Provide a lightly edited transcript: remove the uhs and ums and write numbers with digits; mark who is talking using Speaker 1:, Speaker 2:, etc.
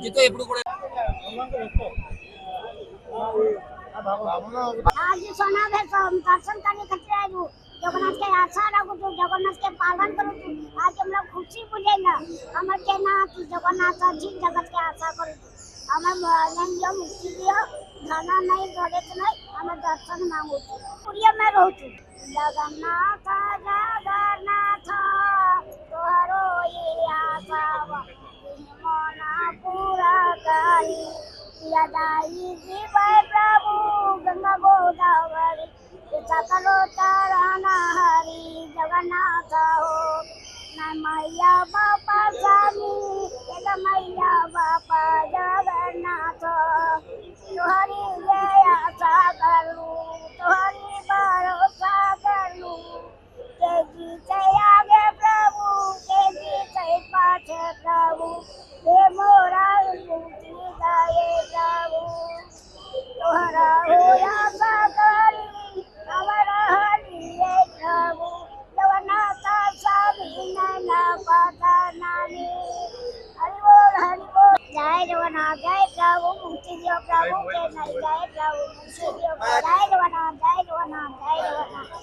Speaker 1: జీతో ఎప్పుడు కూడా
Speaker 2: आज सोना दर्शन करने खातिर आयु जगन्नाथ के आशा रखु जगन्नाथ के पालन करू आज हम लोग खुशी बुझेला हमर केना कि जगन्नाथ जी जगत के आशा करू हमर जो मुक्ति दियो धना नहीं गलत नहीं हम दर्शन मांगू पुरिया में रहू जगन्नाथ जगन्नाथ तोहरो ये आशा मना पूरा करी यदाई जीवै प्रभु गंगा गोदावरी सकलो ताराना हरि जगन्नाथ हो न मैया बापा स्वामी एक मैया बापा जगन्नाथ तुहरी जय आशा करू तुहरी भरोसा करू के जीते आगे प्रभु के जीते पाछे प्रभु हे मोरा मुक्ति दाए प्रभु तोहरा होया सागरी हमारा हरिये प्रभु जगन्नाथ स्वामी नैना पता नानी हरि बोल जय जगन्नाथ जय प्रभु मुक्ति दियो प्रभु के नहीं जय प्रभु मुक्ति दियो जय जगन्नाथ जय जगन्नाथ जय जगन्नाथ।